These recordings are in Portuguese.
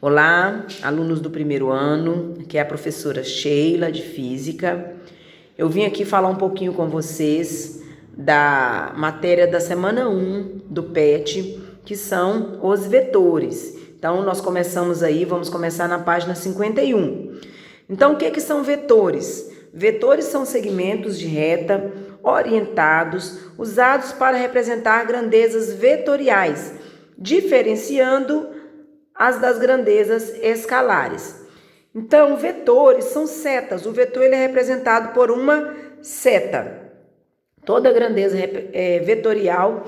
Olá, alunos do primeiro ano, aqui é a professora Sheila de Física. Eu vim aqui falar um pouquinho com vocês da matéria da semana 1 do PET, que são os vetores. Então, nós começamos aí, vamos começar na página 51. Então, o que são vetores? Vetores são segmentos de reta orientados, usados para representar grandezas vetoriais, diferenciando as das grandezas escalares. Então, vetores são setas. O vetor ele é representado por uma seta. Toda grandeza vetorial,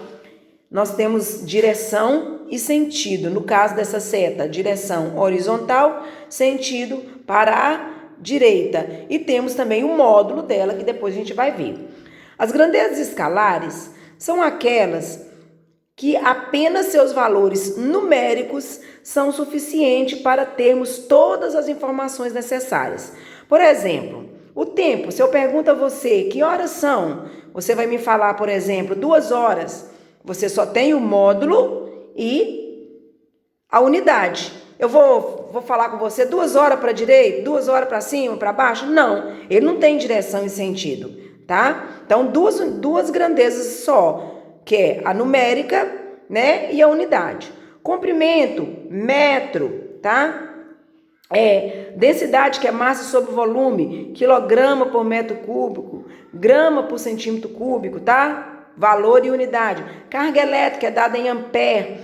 nós temos direção e sentido. No caso dessa seta, direção horizontal, sentido para a direita. E temos também o módulo dela, que depois a gente vai ver. As grandezas escalares são aquelas que apenas seus valores numéricos são suficientes para termos todas as informações necessárias. Por exemplo, o tempo. Se eu pergunto a você que horas são, você vai me falar, por exemplo, 2 horas. Você só tem o módulo e a unidade. Eu vou falar com você 2 horas para a direita, 2 horas para cima, para baixo? Não, ele não tem direção e sentido, tá? Então, duas grandezas só, que é a numérica, né, e a unidade. Comprimento, metro, tá? Densidade, que é massa sobre volume, quilograma por metro cúbico, grama por centímetro cúbico, tá? Valor e unidade. Carga elétrica é dada em ampere,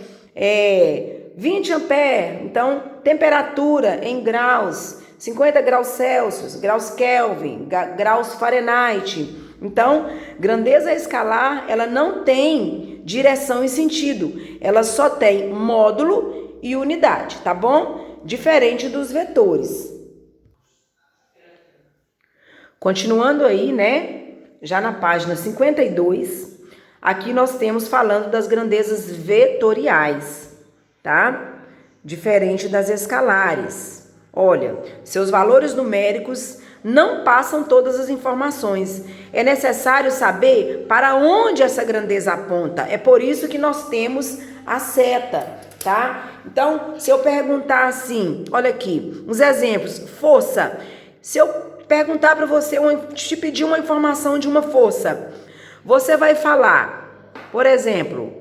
20 ampere. Então, temperatura em graus, 50 graus Celsius, graus Kelvin, graus Fahrenheit. Então, grandeza escalar, ela não tem direção e sentido. Ela só tem módulo e unidade, tá bom? Diferente dos vetores. Continuando aí, né? Já na página 52, aqui nós temos falando das grandezas vetoriais, tá? Diferente das escalares. Olha, seus valores numéricos não passam todas as informações. É necessário saber para onde essa grandeza aponta. É por isso que nós temos a seta, tá? Então, se eu perguntar assim, olha aqui, uns exemplos. Força. Se eu perguntar para você, te pedir uma informação de uma força, você vai falar, por exemplo,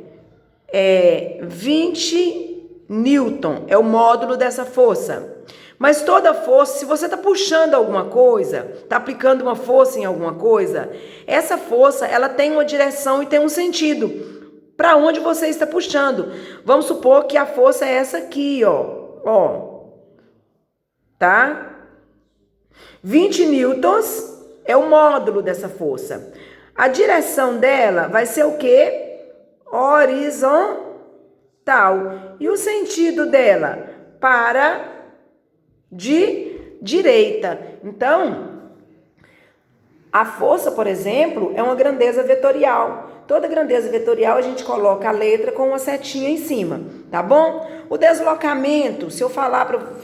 20 newton é o módulo dessa força. Mas toda força, se você está puxando alguma coisa, está aplicando uma força em alguma coisa, essa força, ela tem uma direção e tem um sentido. Para onde você está puxando? Vamos supor que a força é essa aqui, ó. Tá? 20 newtons é o módulo dessa força. A direção dela vai ser o quê? Horizontal. E o sentido dela? Para de direita. Então, a força, por exemplo, é uma grandeza vetorial. Toda grandeza vetorial a gente coloca a letra com uma setinha em cima, tá bom? O deslocamento, se eu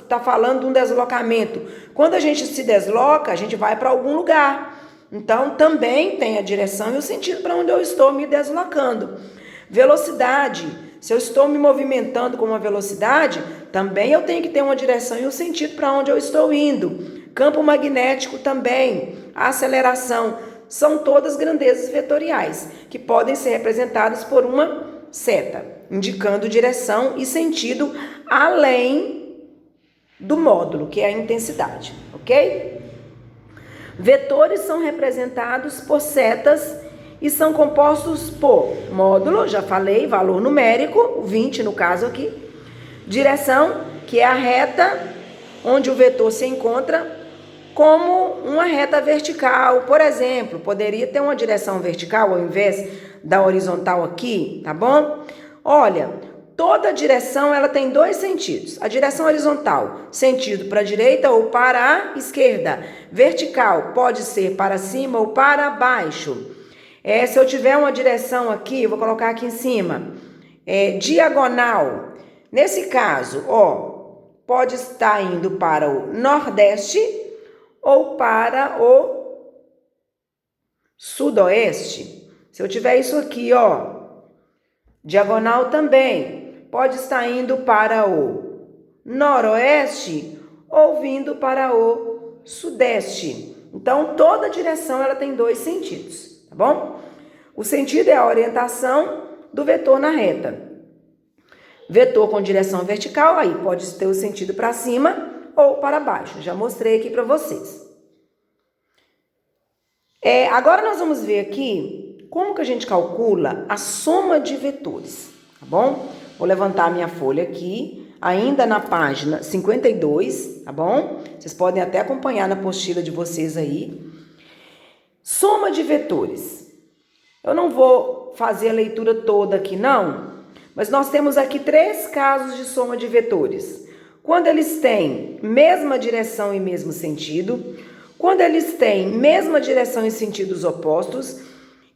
tá falando de um deslocamento, quando a gente se desloca, a gente vai para algum lugar. Então, também tem a direção e o sentido para onde eu estou me deslocando. Velocidade. Se eu estou me movimentando com uma velocidade, também eu tenho que ter uma direção e um sentido para onde eu estou indo. Campo magnético também, a aceleração, são todas grandezas vetoriais, que podem ser representadas por uma seta, indicando direção e sentido além do módulo, que é a intensidade, ok? Vetores são representados por setas e são compostos por módulo, já falei, valor numérico, 20 no caso aqui, direção, que é a reta onde o vetor se encontra, como uma reta vertical, por exemplo, poderia ter uma direção vertical ao invés da horizontal aqui, tá bom? Olha, toda direção ela tem 2 sentidos. A direção horizontal, sentido para a direita ou para a esquerda. Vertical, pode ser para cima ou para baixo. Se eu tiver uma direção aqui, eu vou colocar aqui em cima, diagonal. Nesse caso, pode estar indo para o nordeste ou para o sudoeste. Se eu tiver isso aqui, diagonal também, pode estar indo para o noroeste ou vindo para o sudeste. Então, toda direção ela tem dois sentidos, tá bom? O sentido é a orientação do vetor na reta. Vetor com direção vertical, aí pode ter o sentido para cima ou para baixo. Já mostrei aqui para vocês. Agora nós vamos ver aqui como que a gente calcula a soma de vetores, tá bom? Vou levantar a minha folha aqui, ainda na página 52, tá bom? Vocês podem até acompanhar na apostila de vocês aí. Soma de vetores. Eu não vou fazer a leitura toda aqui, não, mas nós temos aqui 3 casos de soma de vetores. Quando eles têm mesma direção e mesmo sentido, quando eles têm mesma direção e sentidos opostos,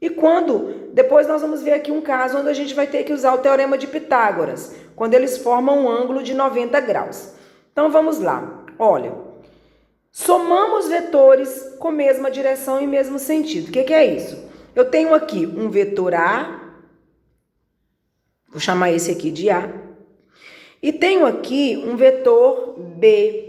e quando, depois nós vamos ver aqui um caso onde a gente vai ter que usar o teorema de Pitágoras, quando eles formam um ângulo de 90 graus. Então vamos lá, olha, somamos vetores com mesma direção e mesmo sentido. O que é isso? Eu tenho aqui um vetor A, vou chamar esse aqui de A, e tenho aqui um vetor B.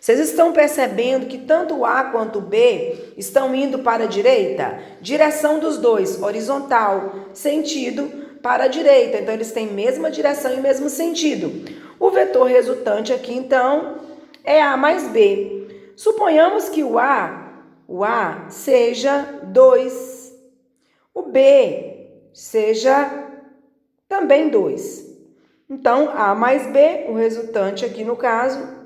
Vocês estão percebendo que tanto o A quanto o B estão indo para a direita? Direção dos dois, horizontal, sentido para a direita. Então, eles têm mesma direção e mesmo sentido. O vetor resultante aqui, então, é A mais B. Suponhamos que o A seja 2, o B seja também 2. Então, A mais B, o resultante aqui no caso,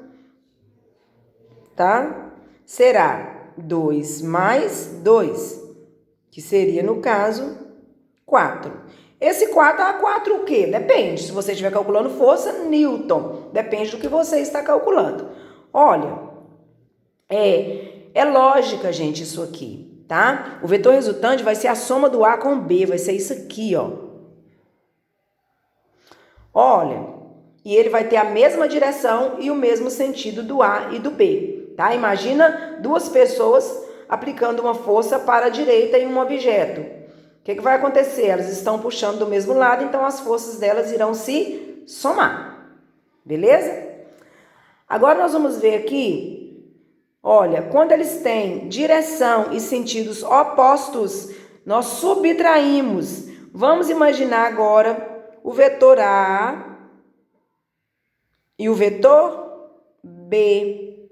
tá? Será 2 mais 2, que seria, no caso, 4. Esse 4 o quê? Depende. Se você estiver calculando força, Newton. Depende do que você está calculando. Olha, é lógica, gente, isso aqui, tá? O vetor resultante vai ser a soma do A com o B, vai ser isso aqui, ó. Olha, e ele vai ter a mesma direção e o mesmo sentido do A e do B, tá? Imagina 2 pessoas aplicando uma força para a direita em um objeto. O que vai acontecer? Elas estão puxando do mesmo lado, então as forças delas irão se somar, beleza? Agora nós vamos ver aqui, olha, quando eles têm direção e sentidos opostos, nós subtraímos. Vamos imaginar agora o vetor A e o vetor B.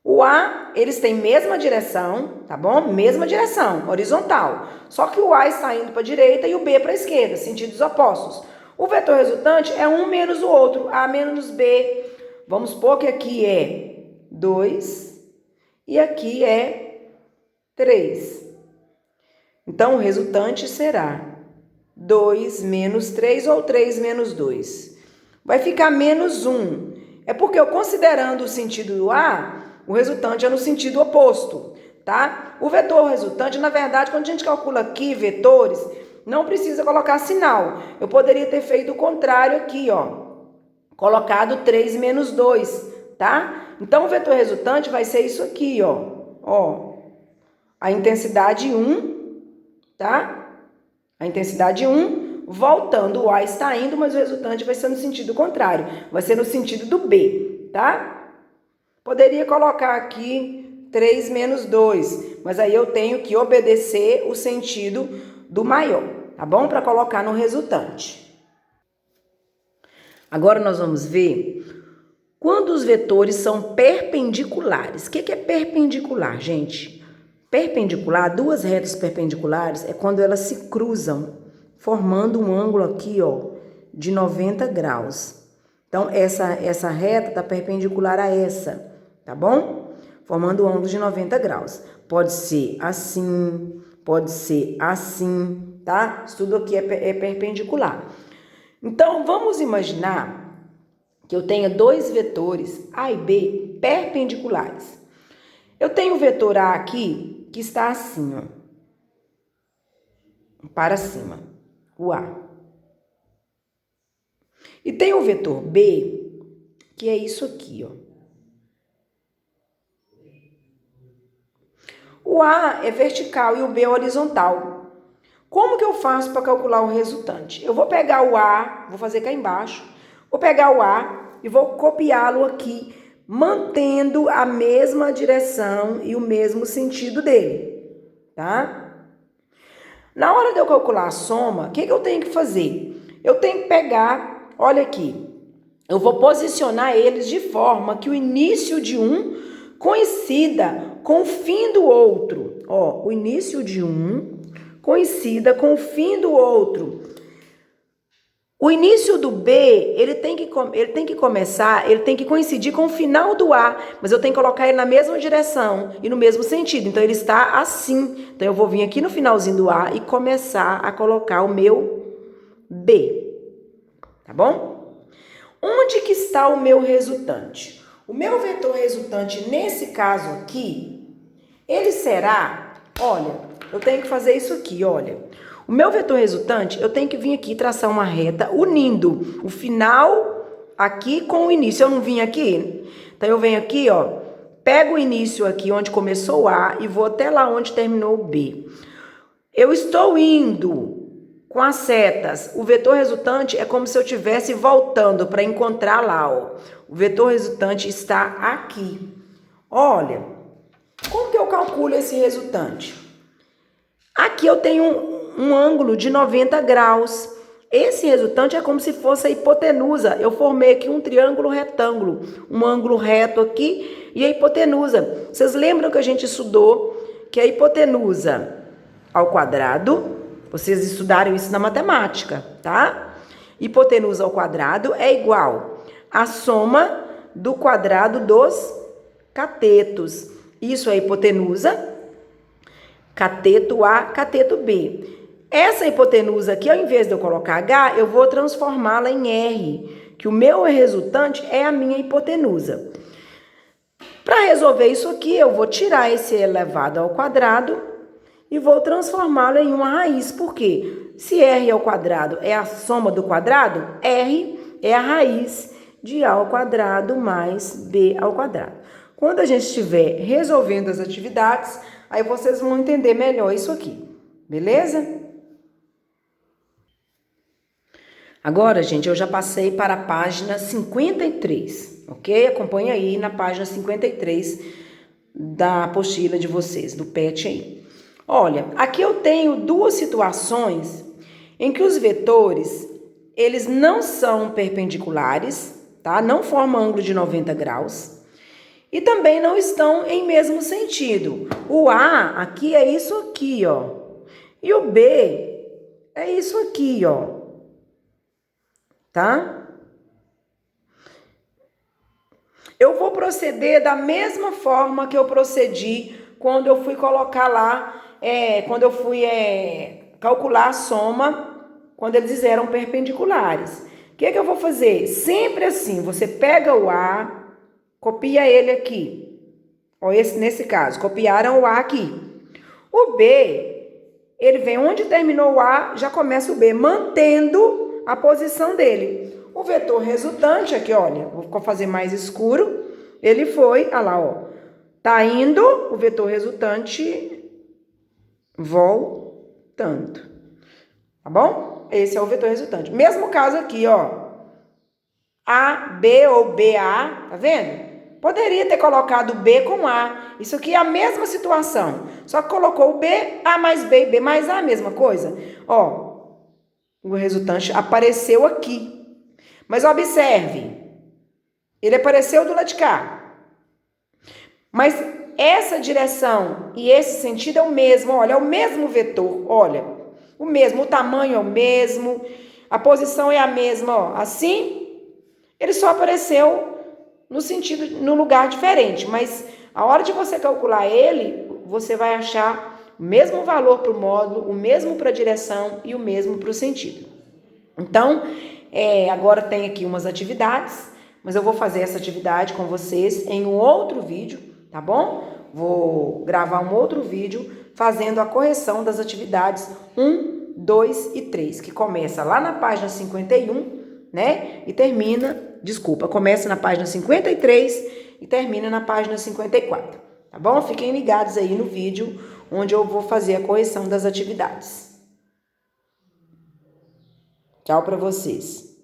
O A, eles têm mesma direção, tá bom? Mesma direção, horizontal. Só que o A está indo para a direita e o B para a esquerda, sentidos opostos. O vetor resultante é um menos o outro, A menos B. Vamos supor que aqui é 2 e aqui é 3. Então, o resultante será 2 menos 3 ou 3 menos 2. Vai ficar menos 1. É porque eu, considerando o sentido do A, o resultante é no sentido oposto, tá? O vetor resultante, na verdade, quando a gente calcula aqui vetores, não precisa colocar sinal. Eu poderia ter feito o contrário aqui, ó. Colocado 3 menos 2, tá? Então, o vetor resultante vai ser isso aqui, ó. A intensidade 1, tá? A intensidade 1, voltando, o A está indo, mas o resultante vai ser no sentido contrário. Vai ser no sentido do B, tá? Poderia colocar aqui 3 menos 2, mas aí eu tenho que obedecer o sentido do maior, tá bom? Para colocar no resultante. Agora nós vamos ver quando os vetores são perpendiculares. O que é perpendicular, gente? Perpendicular, 2 retas perpendiculares, é quando elas se cruzam, formando um ângulo aqui, ó, de 90 graus. Então, essa reta está perpendicular a essa, tá bom? Formando um ângulo de 90 graus. Pode ser assim, tá? Isso tudo aqui é perpendicular. Então, vamos imaginar que eu tenha 2 vetores, A e B, perpendiculares. Eu tenho o vetor A aqui, que está assim, ó, para cima, o A. E tem o vetor B, que é isso aqui, ó. O A é vertical e o B é horizontal. Como que eu faço para calcular o resultante? Eu vou pegar o A, vou fazer cá embaixo, vou pegar o A e vou copiá-lo aqui, mantendo a mesma direção e o mesmo sentido dele, tá? Na hora de eu calcular a soma, o que eu tenho que fazer? Eu tenho que pegar, olha aqui, eu vou posicionar eles de forma que o início de um coincida com o fim do outro. Ó, o início de um coincida com o fim do outro. O início do B, ele tem que coincidir com o final do A, mas eu tenho que colocar ele na mesma direção e no mesmo sentido. Então, ele está assim. Então, eu vou vir aqui no finalzinho do A e começar a colocar o meu B. Tá bom? Onde que está o meu resultante? O meu vetor resultante, nesse caso aqui, ele será, olha, eu tenho que fazer isso aqui, olha. O meu vetor resultante, eu tenho que vir aqui traçar uma reta unindo o final aqui com o início. Eu não vim aqui? Então, eu venho aqui, ó, pego o início aqui onde começou o A e vou até lá onde terminou o B. Eu estou indo com as setas. O vetor resultante é como se eu estivesse voltando para encontrar lá, ó. O vetor resultante está aqui. Olha, como que eu calculo esse resultante? Aqui eu tenho um ângulo de 90 graus. Esse resultante é como se fosse a hipotenusa. Eu formei aqui um triângulo retângulo, um ângulo reto aqui e a hipotenusa. Vocês lembram que a gente estudou que a hipotenusa ao quadrado, vocês estudaram isso na matemática, tá? Hipotenusa ao quadrado é igual à soma do quadrado dos catetos. Isso é hipotenusa, cateto A, cateto B. Essa hipotenusa aqui, ao invés de eu colocar H, eu vou transformá-la em R, que o meu resultante é a minha hipotenusa. Para resolver isso aqui, eu vou tirar esse elevado ao quadrado e vou transformá-lo em uma raiz. Por quê? Se R ao quadrado é a soma do quadrado, R é a raiz de A ao quadrado mais B ao quadrado. Quando a gente estiver resolvendo as atividades, aí vocês vão entender melhor isso aqui, beleza? Agora, gente, eu já passei para a página 53, ok? Acompanha aí na página 53 da apostila de vocês, do PET aí. Olha, aqui eu tenho duas situações em que os vetores, eles não são perpendiculares, tá? Não formam ângulo de 90 graus. E também não estão em mesmo sentido. O A aqui é isso aqui, ó. E o B é isso aqui, ó. Tá? Eu vou proceder da mesma forma que eu procedi quando eu fui colocar lá, quando eu fui calcular a soma, quando eles eram perpendiculares. O que eu vou fazer? Sempre assim, você pega o A, copia ele aqui. Ó, nesse caso, copiaram o A aqui. O B, ele vem onde terminou o A, já começa o B, mantendo a posição dele. O vetor resultante aqui, olha, vou fazer mais escuro, ele foi, olha lá, ó, tá indo o vetor resultante voltando, tá bom? Esse é o vetor resultante. Mesmo caso aqui, ó, AB ou BA, tá vendo? Poderia ter colocado B com A, isso aqui é a mesma situação, só que colocou o B, A mais B e B mais A, a mesma coisa, ó. O resultante apareceu aqui. Mas observe, ele apareceu do lado de cá. Mas essa direção e esse sentido é o mesmo, olha, é o mesmo vetor, olha. O mesmo, o tamanho é o mesmo, a posição é a mesma, ó. Assim, ele só apareceu no lugar diferente. Mas a hora de você calcular ele, você vai achar o mesmo valor para o módulo, o mesmo para a direção e o mesmo para o sentido. Então, agora tem aqui umas atividades, mas eu vou fazer essa atividade com vocês em um outro vídeo, tá bom? Vou gravar um outro vídeo fazendo a correção das atividades 1, 2 e 3, que começa lá na página 51, né? E começa na página 53 e termina na página 54, tá bom? Fiquem ligados aí no vídeo onde eu vou fazer a correção das atividades. Tchau para vocês.